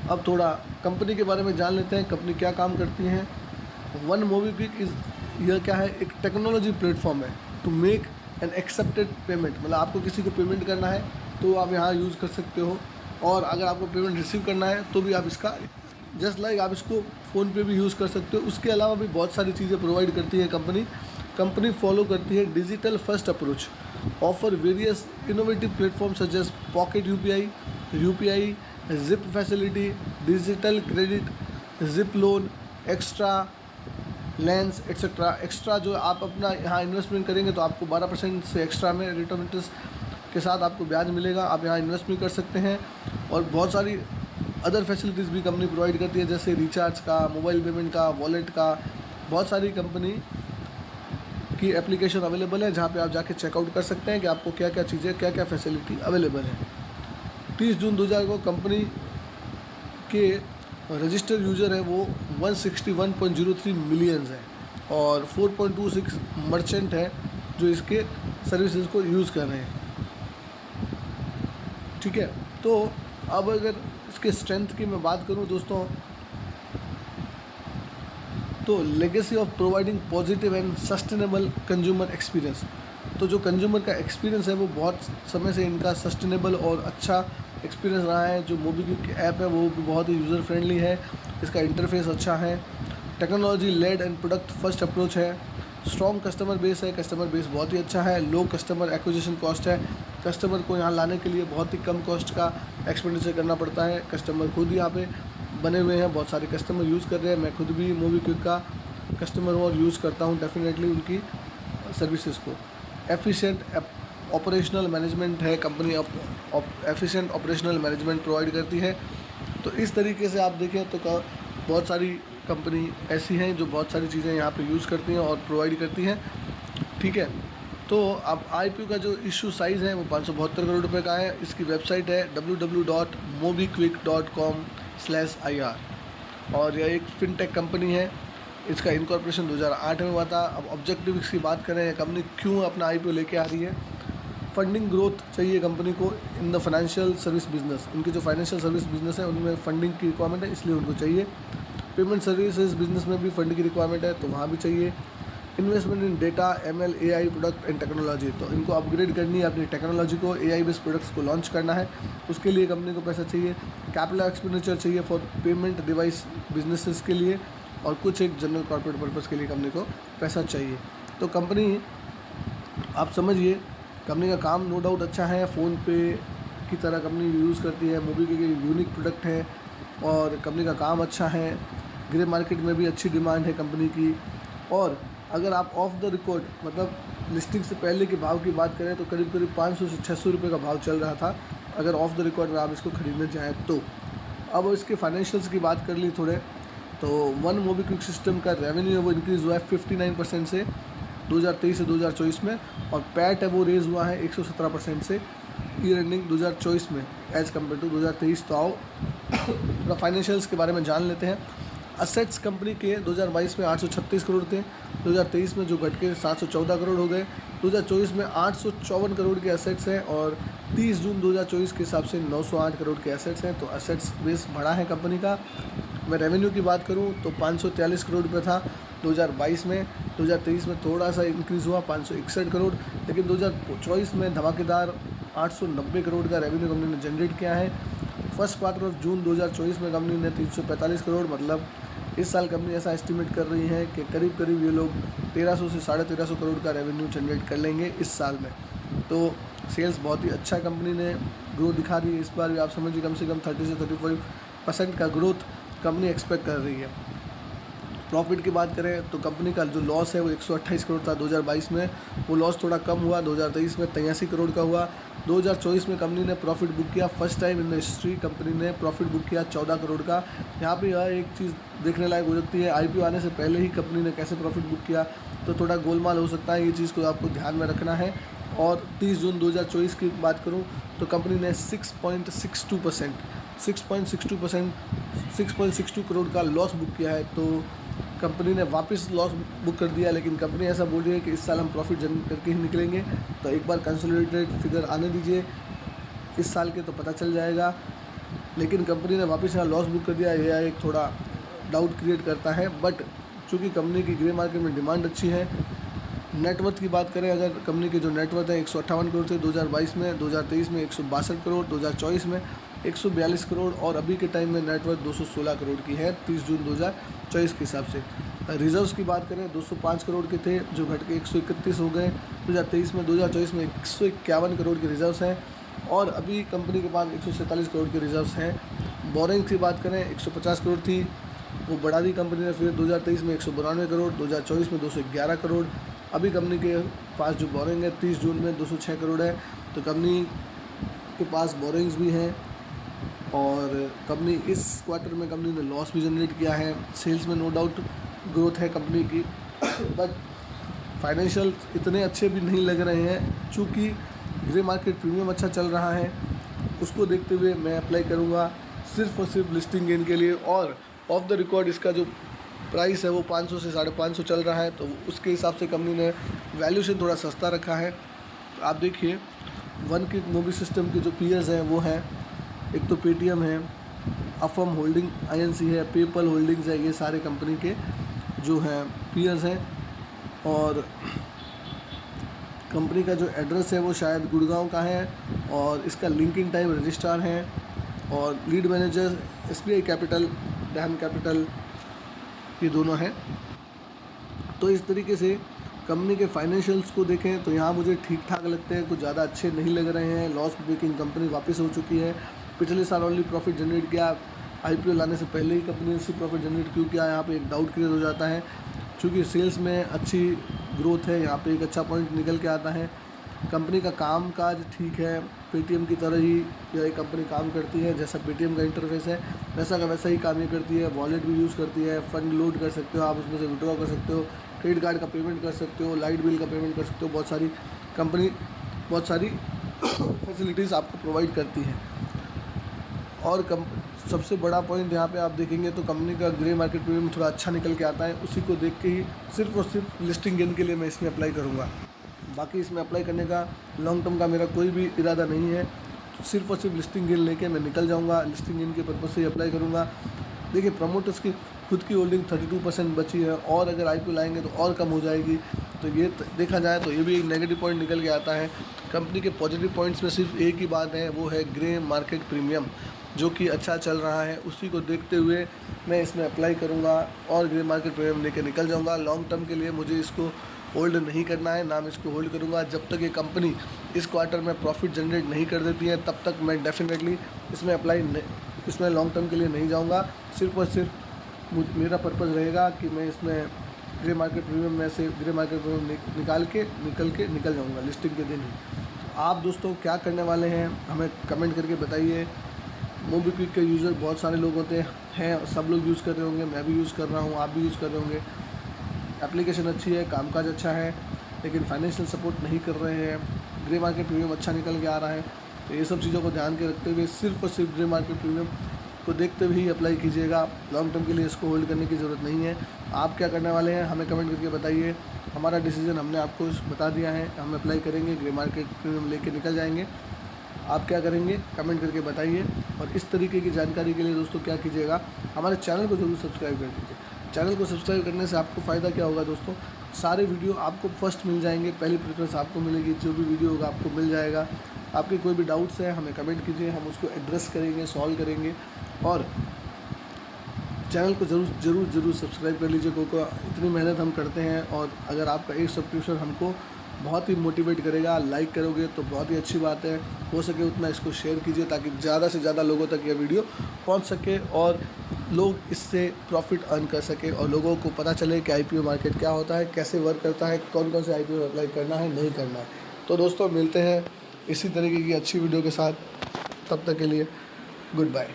अब थोड़ा कंपनी के बारे में जान लेते हैं, कंपनी क्या काम करती है। वन मोबीक्विक इज़, यह क्या है, एक टेक्नोलॉजी प्लेटफॉर्म है to make an accepted payment. मतलब आपको किसी को पेमेंट करना है तो आप यहाँ यूज़ कर सकते हो, और अगर आपको पेमेंट रिसीव करना है तो भी आप इसका जस्ट लाइक आप इसको फ़ोन पे भी यूज़ कर सकते हो। उसके अलावा भी बहुत सारी चीज़ें प्रोवाइड करती है कंपनी फॉलो करती है digital first approach, offer various innovative platform such as pocket UPI, zip facility, digital credit, zip loan, extra lens etcetera. Extra जो आप अपना यहाँ इन्वेस्टमेंट करेंगे तो आपको 12% से एक्स्ट्रा में रेट ऑफ इंटरेस्ट के साथ आपको ब्याज मिलेगा, आप यहाँ इन्वेस्ट भी कर सकते हैं। और बहुत सारी अदर फैसिलिटीज़ भी कंपनी प्रोवाइड करती है, जैसे रिचार्ज का, मोबाइल पेमेंट का, वॉलेट का। बहुत सारी कंपनी की एप्लीकेशन अवेलेबल है जहाँ पे आप जाके चेकआउट कर सकते हैं कि आपको क्या क्या चीज़ें, क्या क्या फैसिलिटी अवेलेबल है। 30 जून 2000 को कंपनी के रजिस्टर्ड यूज़र है वो 161.03 मिलियंस है, और 4.26 मर्चेंट है जो इसके सर्विसेज को यूज़ कर रहे हैं। ठीक है, तो अब अगर इसके स्ट्रेंथ की मैं बात करूं दोस्तों, तो legacy of providing positive and sustainable consumer experience. तो जो कंज्यूमर का एक्सपीरियंस है वो बहुत समय से इनका सस्टेनेबल और अच्छा एक्सपीरियंस रहा है। जो मोबीक्विक ऐप है वो भी बहुत ही यूज़र फ्रेंडली है, इसका इंटरफेस अच्छा है, technology led and product first approach है, स्ट्रॉन्ग कस्टमर बेस है, कस्टमर बेस बहुत ही अच्छा है, लो कस्टमर एक्विजिशन कॉस्ट है, कस्टमर को यहाँ लाने के लिए बहुत ही कम कॉस्ट का एक्सपेंडिचर करना पड़ता है, कस्टमर खुद यहाँ पे बने हुए हैं, बहुत सारे कस्टमर यूज़ कर रहे हैं। मैं खुद भी मोबीक्विक का कस्टमर हूँ और यूज़ करता हूँ डेफिनेटली उनकी सर्विसेज को। एफिशिएंट ऑपरेशनल मैनेजमेंट है, company efficient operational management provide करती है। तो इस तरीके से आप देखें तो बहुत सारी कंपनी ऐसी हैं जो बहुत सारी चीज़ें यहाँ पे यूज़ करती हैं और प्रोवाइड करती हैं। ठीक है, तो अब आईपीओ का जो इशू साइज़ है वो 572 करोड़ रुपए का है। इसकी वेबसाइट है www.mobiquick.com/IR, और यह एक फिनटेक कंपनी है। इसका इनकॉर्पोरेशन 2008 में हुआ था। अब ऑब्जेक्टिव्स की बात करें, कंपनी क्यों अपना आईपीओ लेके आ रही है। फंडिंग ग्रोथ चाहिए कंपनी को in the financial service business. इनके जो फाइनेंशियल सर्विस बिजनेस है उनमें फंडिंग की रिक्वायरमेंट है, इसलिए उनको चाहिए। पेमेंट सर्विसेज बिजनेस में भी फंड की रिक्वायरमेंट है, तो वहाँ भी चाहिए। Investment in data, ML, AI product and technology, तो इनको अपग्रेड करनी है अपनी टेक्नोलॉजी को, AI बेस्ड प्रोडक्ट्स को लॉन्च करना है, उसके लिए कंपनी को पैसा चाहिए। कैपिटल एक्सपेंडिचर चाहिए फॉर पेमेंट डिवाइस बिजनेसेस के लिए, और कुछ एक जनरल कॉर्पोरेट पर्पज़ के लिए कंपनी को पैसा चाहिए। तो कंपनी, आप समझिए, कंपनी का काम नो डाउट अच्छा है, फ़ोन पे की तरह कंपनी यूज़ करती है, मोबीक्विक एक यूनिक प्रोडक्ट है और कंपनी का काम अच्छा है। ग्रे मार्केट में भी अच्छी डिमांड है कंपनी की। और अगर आप ऑफ द रिकॉर्ड, मतलब लिस्टिंग से पहले के भाव की बात करें तो करीब करीब 500 से 600 रुपये का भाव चल रहा था, अगर ऑफ द रिकॉर्ड में आप इसको खरीदने जाएँ तो। अब इसके फाइनेंशियल्स की बात कर ली थोड़े, तो वन मोबीक्विक सिस्टम का रेवेन्यू है वो इंक्रीज़ हुआ है 59% से 2023 से 2024 में, और पैट है वो रेज़ हुआ है 117% से ईयर एंडिंग 2024 में एज़ कम्पेयर टू 2023। तो आओ थोड़ा फाइनेंशियल्स के बारे में जान लेते हैं। असेट्स कंपनी के 2022 में 836 करोड़ थे, 2023 में जो घट के 714 करोड़ हो गए, 2024 में 854 करोड़ के एसेट्स हैं, और 30 जून 2024 के हिसाब से 908 करोड़ के एसेट्स हैं। तो एसेट्स बेस बढ़ा है कंपनी का। मैं रेवेन्यू की बात करूं तो 543 करोड़ रुपये था 2022 में, 2023 में थोड़ा सा इंक्रीज़ हुआ 561 करोड़, लेकिन 2024 में धमाकेदार 890 करोड़ का रेवेन्यू कंपनी ने जनरेट किया है। फर्स्ट क्वार्टर ऑफ जून 2024 में कंपनी ने 345 करोड़, मतलब इस साल कंपनी ऐसा एस्टिमेट कर रही है कि करीब करीब ये लोग 1300 से 1350 करोड़ का रेवेन्यू जनरेट कर लेंगे इस साल में। तो सेल्स बहुत ही अच्छा कंपनी ने ग्रोथ दिखा रही है। इस बार भी आप समझिए कम से कम 30 से 35% का ग्रोथ कंपनी एक्सपेक्ट कर रही है। प्रॉफिट की बात करें तो कंपनी का जो लॉस है वो 128 करोड़ था 2022 में, वो लॉस थोड़ा कम हुआ, 2023 में 83 करोड़ का हुआ। 2024 में कंपनी ने प्रॉफिट बुक किया, first time in the history company ने प्रॉफिट बुक किया 14 करोड़ का। यहाँ पे यह एक चीज़ देखने लायक हो सकती है, आईपीओ आने से पहले ही कंपनी ने कैसे प्रॉफिट बुक किया, तो थोड़ा गोलमाल हो सकता है, ये चीज़ को आपको ध्यान में रखना है। और 30 जून 2024 की बात करूँ तो कंपनी ने 6.62 करोड़ का लॉस बुक किया है। तो कंपनी ने वापस लॉस बुक कर दिया, लेकिन कंपनी ऐसा बोल रही है कि इस साल हम प्रॉफिट जनरेट करके ही निकलेंगे। तो एक बार कंसोलिडेटेड फिगर आने दीजिए इस साल के, तो पता चल जाएगा। लेकिन कंपनी ने वापस यहाँ लॉस बुक कर दिया। यह एक थोड़ा डाउट क्रिएट करता है, बट चूँकि कंपनी की ग्रे मार्केट में डिमांड अच्छी है। नेटवर्थ की बात करें, अगर कंपनी के जो नेटवर्थ है 158 करोड़ थे 2022 में, 2023 में 162 करोड़, 2024 में 142 करोड़ और अभी के टाइम में नेटवर्थ 216 करोड़ की है 30 जून 2024 के हिसाब से। रिजर्व्स की बात करें 205 करोड़ के थे जो घट के 131 हो गए 2023 में। 2024 में 151 करोड़ के रिजर्व्स हैं और अभी कंपनी के पास 147 करोड़ के रिजर्व्स हैं। बोरिंग की बात करें 150 करोड़ थी, वो बढ़ा दी कंपनी ने फिर 2023 में 192 करोड़, 2024 में 211 करोड़। अभी कंपनी के पास जो बोरिंग है 30 जून में 206 करोड़ है। तो कंपनी के पास बोरिंग्स भी हैं और कंपनी इस क्वार्टर में कंपनी ने लॉस भी जनरेट किया है। सेल्स में नो डाउट ग्रोथ है कंपनी की, बट फाइनेंशियल इतने अच्छे भी नहीं लग रहे हैं। चूँकि ग्रे मार्केट प्रीमियम अच्छा चल रहा है, उसको देखते हुए मैं अप्लाई करूँगा सिर्फ और सिर्फ लिस्टिंग गेन के लिए। और ऑफ द रिकॉर्ड इसका जो प्राइस है वो 500 से 550 चल रहा है, तो उसके हिसाब से कंपनी ने वैल्यूएशन थोड़ा सस्ता रखा है। आप देखिए वन क्लिक मोबी सिस्टम के जो पीयर्स हैं वो हैं, एक तो पेटीएम है, अफर्म होल्डिंग आईएनसी है, पेपल होल्डिंग्स है, ये सारे कंपनी के जो हैं पीयर्स हैं। और कंपनी का जो एड्रेस है वो शायद गुड़गांव का है और इसका लिंकिंग टाइम रजिस्ट्रार है और lead manager SBI capital, dam capital, ये दोनों हैं। तो इस तरीके से कंपनी के फाइनेंशियल्स को देखें तो यहाँ मुझे ठीक ठाक लगते हैं, कुछ ज़्यादा अच्छे नहीं लग रहे हैं। लॉस ब्रेकिंग कंपनी वापस हो चुकी है। पिछले साल ओनली प्रॉफिट जनरेट किया, आईपीओ लाने से पहले ही कंपनी ने सिर्फ प्रॉफिट जनरेट क्यों किया, यहाँ पे एक डाउट क्लियर हो जाता है। क्योंकि सेल्स में अच्छी ग्रोथ है, यहाँ पे एक अच्छा पॉइंट निकल के आता है। कंपनी का काम काज ठीक है, पेटीएम की तरह ही यह कंपनी काम करती है। जैसा पेटीएम का इंटरफेस है वैसा का वैसा ही काम ये करती है। वॉलेट भी यूज़ करती है, फंड लोड कर सकते हो आप, उसमें से विड्रॉ कर सकते हो, क्रेडिट कार्ड का पेमेंट कर सकते हो, लाइट बिल का पेमेंट कर सकते हो। बहुत सारी कंपनी बहुत सारी फैसिलिटीज़ आपको प्रोवाइड करती है। और सबसे बड़ा पॉइंट यहाँ पे आप देखेंगे तो कंपनी का ग्रे मार्केट प्रीमियम थोड़ा अच्छा निकल के आता है। उसी को देख के ही सिर्फ और सिर्फ लिस्टिंग गेन के लिए मैं इसमें अप्लाई करूँगा। बाकी इसमें अप्लाई करने का लॉन्ग टर्म का मेरा कोई भी इरादा नहीं है। सिर्फ और सिर्फ लिस्टिंग गेन लेके मैं निकल जाऊँगा, लिस्टिंग गेन के पर्पज़ से ही अप्लाई करूँगा। देखिए प्रमोटर्स की खुद की होल्डिंग 32% बची है और अगर आईपीओ लाएंगे तो और कम हो जाएगी। तो ये देखा जाए तो ये भी एक नेगेटिव पॉइंट निकल के आता है। कंपनी के पॉजिटिव पॉइंट्स में सिर्फ एक ही बात है, वो है ग्रे मार्केट प्रीमियम जो कि अच्छा चल रहा है। उसी को देखते हुए मैं इसमें अप्लाई करूँगा और ग्रे मार्केट प्रीमियम लेके निकल जाऊँगा। लॉन्ग टर्म के लिए मुझे इसको होल्ड नहीं करना है, ना मैं इसको होल्ड करूँगा। जब तक ये कंपनी इस क्वार्टर में प्रॉफिट जनरेट नहीं कर देती है तब तक मैं डेफिनेटली इसमें लॉन्ग टर्म के लिए नहीं जाऊँगा। सिर्फ और सिर्फ मेरा पर्पज़ रहेगा कि मैं इसमें ग्रे मार्केट प्रीमियम में से ग्रे मार्केट प्रीमियम निकल जाऊँगा लिस्टिंग के दिन ही। तो आप दोस्तों क्या करने वाले हैं हमें कमेंट करके बताइए। मोबीक्विक के यूज़र बहुत सारे लोग होते हैं, सब लोग यूज़ कर रहे होंगे, मैं भी यूज़ कर रहा हूँ, आप भी यूज़ कर रहे होंगे। एप्लीकेशन अच्छी है, कामकाज अच्छा है, लेकिन फाइनेंशियल सपोर्ट नहीं कर रहे हैं। ग्रे मार्केट प्रीमियम अच्छा निकल के आ रहा है। तो ये सब चीज़ों को ध्यान के रखते हुए सिर्फ और सिर्फ ग्रे मार्केट प्रीमियम को देखते हुए ही अप्लाई कीजिएगा। लॉन्ग टर्म के लिए इसको होल्ड करने की ज़रूरत नहीं है। आप क्या करने वाले हैं हमें कमेंट करके बताइए। हमारा डिसीजन हमने आपको बता दिया है, हम अप्लाई करेंगे, ग्रे मार्केट प्रीमियम लेके निकल जाएंगे। आप क्या करेंगे कमेंट करके बताइए। और इस तरीके की जानकारी के लिए दोस्तों क्या कीजिएगा, हमारे चैनल को ज़रूर सब्सक्राइब कर दीजिए। चैनल को सब्सक्राइब करने से आपको फ़ायदा क्या होगा दोस्तों, सारे वीडियो आपको फर्स्ट मिल जाएंगे, पहली प्रेफरेंस आपको मिलेगी। जो भी वीडियो होगा आपको मिल जाएगा। आपके कोई भी डाउट्स हैं हमें कमेंट कीजिए, हम उसको एड्रेस करेंगे, सॉल्व करेंगे। और चैनल को ज़रूर सब्सक्राइब कर लीजिए, क्योंकि इतनी मेहनत हम करते हैं। और अगर आपका एक सब्सक्रिप्शन हमको बहुत ही मोटिवेट करेगा, लाइक करोगे तो बहुत ही अच्छी बात है। हो सके उतना इसको शेयर कीजिए ताकि ज़्यादा से ज़्यादा लोगों तक यह वीडियो पहुंच सके और लोग इससे प्रॉफिट अर्न कर सके और लोगों को पता चले कि आईपीओ मार्केट क्या होता है, कैसे वर्क करता है, कौन कौन से आईपीओ अप्लाई करना है, नहीं करना है। तो दोस्तों मिलते हैं इसी तरीके की अच्छी वीडियो के साथ। तब तक के लिए गुड बाय।